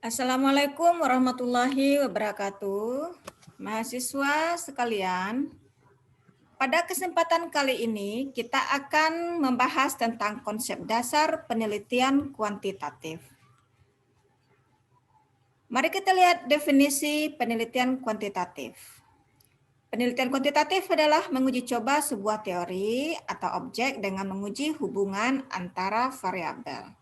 Assalamualaikum warahmatullahi wabarakatuh. Mahasiswa sekalian, pada kesempatan kali ini kita akan membahas tentang konsep dasar penelitian kuantitatif. Mari kita lihat definisi penelitian kuantitatif. Penelitian kuantitatif adalah menguji coba sebuah teori atau objek dengan menguji hubungan antara variabel.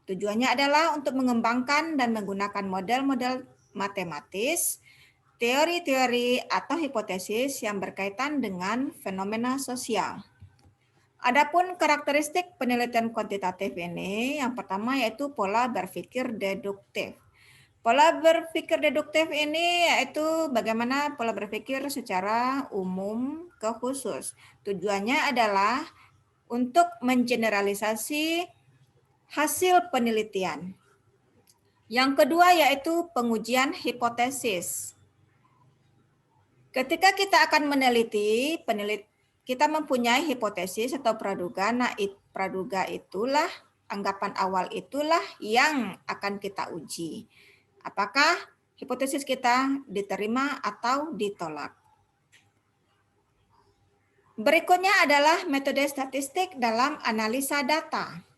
Tujuannya adalah untuk mengembangkan dan menggunakan model-model matematis, teori-teori atau hipotesis yang berkaitan dengan fenomena sosial. Adapun karakteristik penelitian kuantitatif ini, yang pertama yaitu pola berpikir deduktif. Pola berpikir deduktif ini yaitu bagaimana pola berpikir secara umum ke khusus. Tujuannya adalah untuk mengeneralisasi hasil penelitian. Yang kedua yaitu pengujian hipotesis. Ketika kita akan meneliti, kita mempunyai hipotesis atau praduga. Nah, praduga itulah, anggapan awal itulah yang akan kita uji. Apakah hipotesis kita diterima atau ditolak. Berikutnya adalah metode statistik dalam analisa data.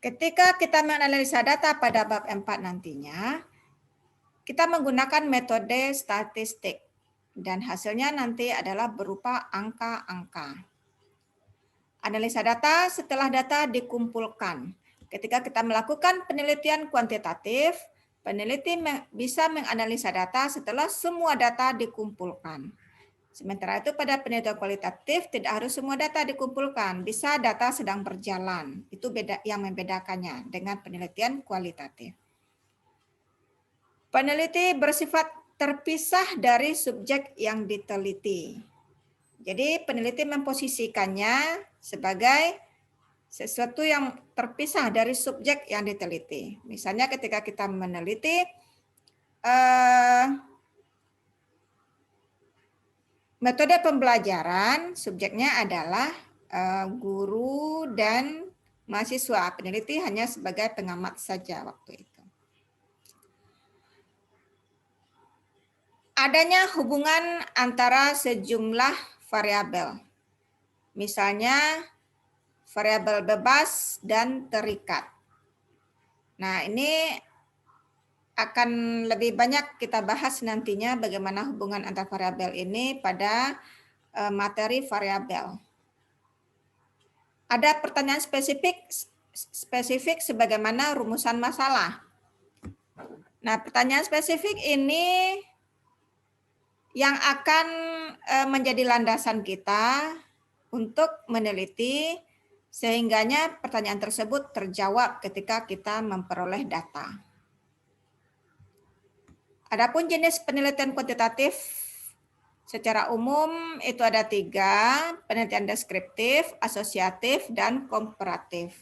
Ketika kita menganalisa data pada bab 4 nantinya, kita menggunakan metode statistik dan hasilnya nanti adalah berupa angka-angka. Analisa data setelah data dikumpulkan. Ketika kita melakukan penelitian kuantitatif, peneliti bisa menganalisa data setelah semua data dikumpulkan. Sementara itu pada penelitian kualitatif tidak harus semua data dikumpulkan, bisa data sedang berjalan. Itu beda yang membedakannya dengan penelitian kualitatif. Peneliti bersifat terpisah dari subjek yang diteliti. Jadi peneliti memposisikannya sebagai sesuatu yang terpisah dari subjek yang diteliti. Misalnya ketika kita meneliti metode pembelajaran, subjeknya adalah guru dan mahasiswa. Peneliti hanya sebagai pengamat saja waktu itu. Adanya hubungan antara sejumlah variabel. Misalnya variabel bebas dan terikat. Nah, ini akan lebih banyak kita bahas nantinya bagaimana hubungan antar variabel ini pada materi variabel. Ada pertanyaan spesifik sebagaimana rumusan masalah. Nah, pertanyaan spesifik ini yang akan menjadi landasan kita untuk meneliti sehingganya pertanyaan tersebut terjawab ketika kita memperoleh data. Adapun jenis penelitian kuantitatif secara umum itu ada 3, penelitian deskriptif, asosiatif, dan komparatif.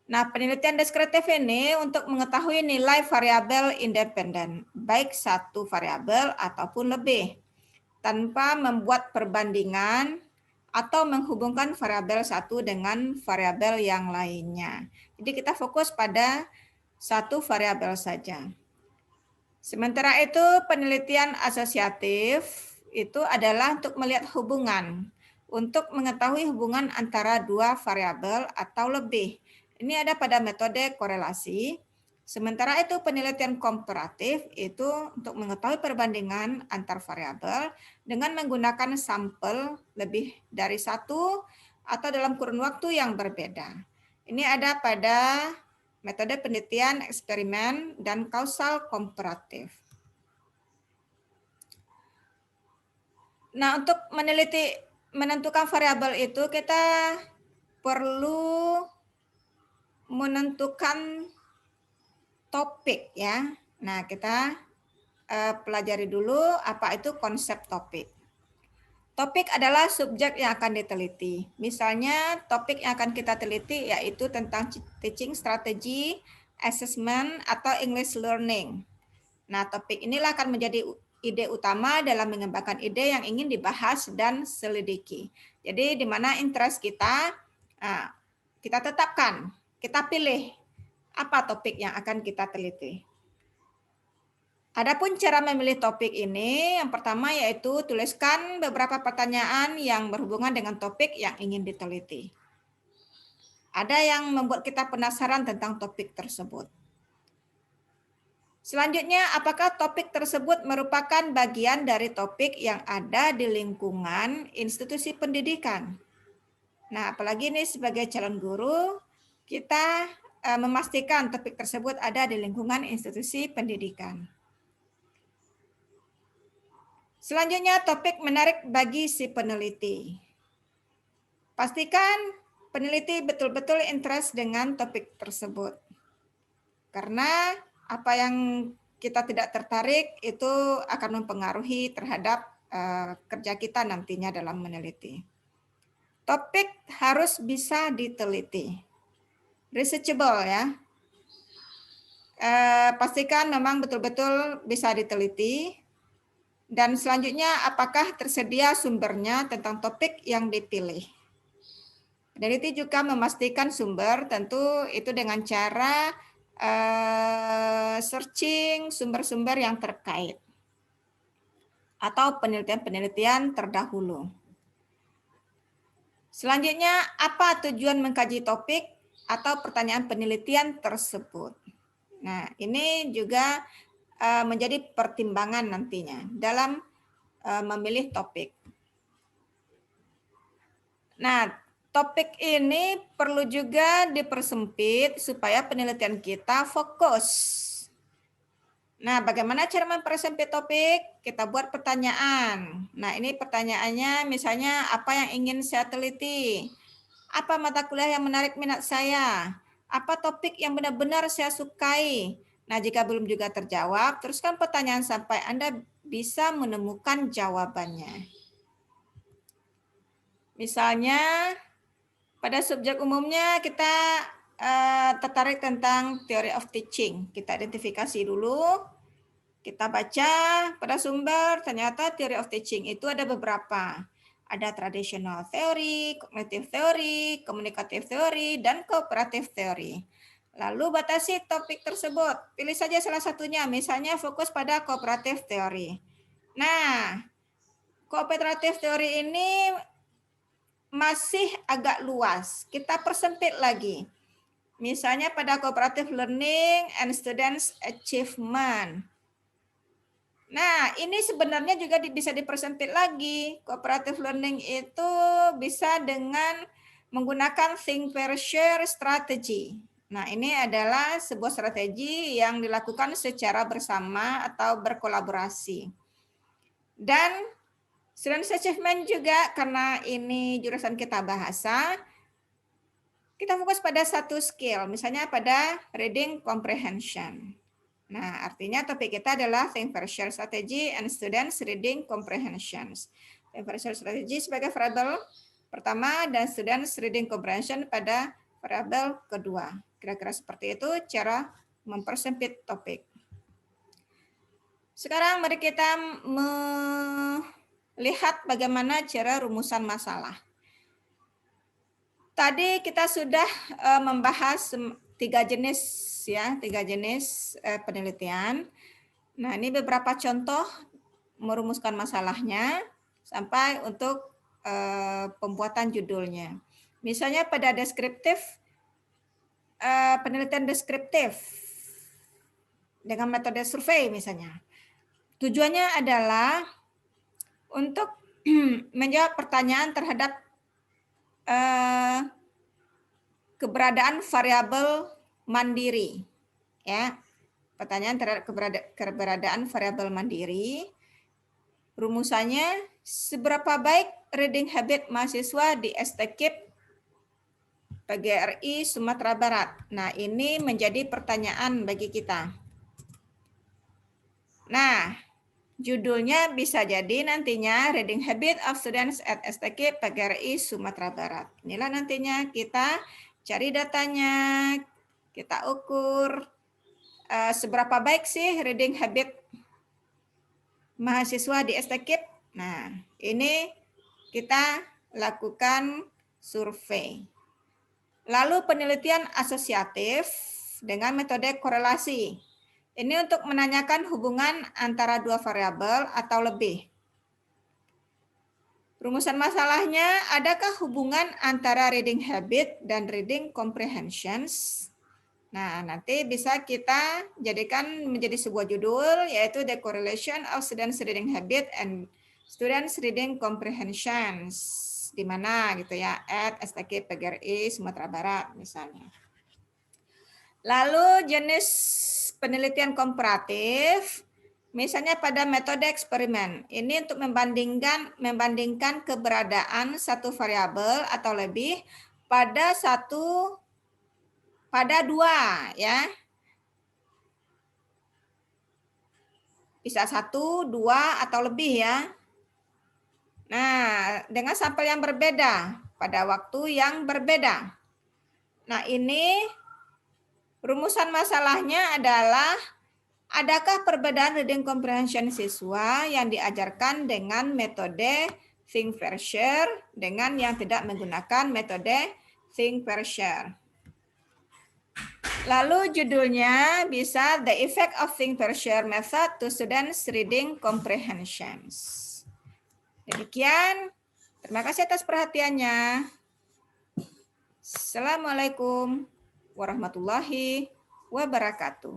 Nah, penelitian deskriptif ini untuk mengetahui nilai variabel independen, baik satu variabel ataupun lebih, tanpa membuat perbandingan atau menghubungkan variabel satu dengan variabel yang lainnya. Jadi kita fokus pada satu variabel saja. Sementara itu penelitian asosiatif itu adalah untuk melihat hubungan, untuk mengetahui hubungan antara dua variabel atau lebih. Ini ada pada metode korelasi. Sementara itu penelitian komparatif itu untuk mengetahui perbandingan antar variabel dengan menggunakan sampel lebih dari satu atau dalam kurun waktu yang berbeda. Ini ada pada metode penelitian eksperimen dan kausal komparatif. Nah, untuk menentukan variabel itu kita perlu menentukan topik ya. Nah, kita pelajari dulu apa itu konsep topik. Topik adalah subjek yang akan diteliti. Misalnya topik yang akan kita teliti yaitu tentang teaching strategy, assessment, atau English learning. Nah, topik inilah akan menjadi ide utama dalam mengembangkan ide yang ingin dibahas dan selidiki. Jadi di mana interest kita, kita tetapkan, kita pilih apa topik yang akan kita teliti. Adapun cara memilih topik ini, yang pertama yaitu tuliskan beberapa pertanyaan yang berhubungan dengan topik yang ingin diteliti. Ada yang membuat kita penasaran tentang topik tersebut. Selanjutnya, apakah topik tersebut merupakan bagian dari topik yang ada di lingkungan institusi pendidikan? Nah, apalagi ini sebagai calon guru, kita memastikan topik tersebut ada di lingkungan institusi pendidikan. Selanjutnya, topik menarik bagi si peneliti. Pastikan peneliti betul-betul interest dengan topik tersebut. Karena apa yang kita tidak tertarik itu akan mempengaruhi terhadap kerja kita nantinya dalam meneliti. Topik harus bisa diteliti. Researchable ya. Pastikan memang betul-betul bisa diteliti. Dan selanjutnya, apakah tersedia sumbernya tentang topik yang dipilih. Peneliti juga memastikan sumber, tentu itu dengan cara searching sumber-sumber yang terkait. Atau penelitian-penelitian terdahulu. Selanjutnya, apa tujuan mengkaji topik atau pertanyaan penelitian tersebut? Nah, ini juga menjadi pertimbangan nantinya dalam memilih topik. Nah, topik ini perlu juga dipersempit supaya penelitian kita fokus. Nah, bagaimana cara mempersempit topik? Kita buat pertanyaan. Nah, ini pertanyaannya misalnya apa yang ingin saya teliti? Apa mata kuliah yang menarik minat saya? Apa topik yang benar-benar saya sukai? Nah, jika belum juga terjawab, teruskan pertanyaan sampai Anda bisa menemukan jawabannya. Misalnya, pada subjek umumnya kita tertarik tentang theory of teaching. Kita identifikasi dulu, kita baca pada sumber, ternyata theory of teaching itu ada beberapa. Ada traditional theory, cognitive theory, communicative theory, dan cooperative theory. Lalu batasi topik tersebut. Pilih saja salah satunya, misalnya fokus pada cooperative theory. Nah, cooperative theory ini masih agak luas. Kita persempit lagi. Misalnya pada cooperative learning and students achievement. Nah, ini sebenarnya juga bisa dipersempit lagi. Cooperative learning itu bisa dengan menggunakan think, pair, share strategy. Nah, ini adalah sebuah strategi yang dilakukan secara bersama atau berkolaborasi. Dan student achievement juga, karena ini jurusan kita bahasa, kita fokus pada satu skill, misalnya pada reading comprehension. Nah, artinya topik kita adalah think, pair, share strategy and students reading comprehensions. Think, pair, share strategy sebagai variabel pertama dan students reading comprehension pada variabel kedua. Kira-kira seperti itu cara mempersempit topik. Sekarang mari kita melihat bagaimana cara rumusan masalah. Tadi kita sudah membahas tiga jenis penelitian. Nah, ini beberapa contoh merumuskan masalahnya sampai untuk pembuatan judulnya. Misalnya pada deskriptif, penelitian deskriptif dengan metode survei misalnya. Tujuannya adalah untuk menjawab pertanyaan terhadap keberadaan variabel mandiri. Ya, pertanyaan terhadap keberadaan variabel mandiri. Rumusannya, seberapa baik reading habit mahasiswa di STKIP PGRI Sumatera Barat? Nah, ini menjadi pertanyaan bagi kita. Nah, judulnya bisa jadi nantinya Reading Habit of Students at STKIP PGRI Sumatera Barat. Inilah nantinya kita cari datanya, kita ukur seberapa baik sih reading habit mahasiswa di STKIP. Nah, ini kita lakukan survei. Lalu penelitian asosiatif. dengan metode korelasi. Ini untuk menanyakan hubungan antara dua variabel atau lebih. Rumusan masalahnya, adakah hubungan antara reading habit dan reading comprehensions? Nah, nanti bisa kita jadikan menjadi sebuah judul, yaitu The Correlation of Students' Reading Habit and Students' Reading Comprehensions. Di mana gitu ya, at STK PGRI Sumatera Barat misalnya. Lalu jenis penelitian komparatif, misalnya pada metode eksperimen. Ini untuk membandingkan keberadaan satu variabel atau lebih pada dua ya. Bisa 1, 2 atau lebih ya. Nah, dengan sampel yang berbeda pada waktu yang berbeda. Nah, ini rumusan masalahnya adalah adakah perbedaan reading comprehension siswa yang diajarkan dengan metode think pair share dengan yang tidak menggunakan metode think pair share. Lalu judulnya bisa The Effect of Think Per Share Method to Students Reading Comprehensions. Demikian, terima kasih atas perhatiannya. Assalamualaikum warahmatullahi wabarakatuh.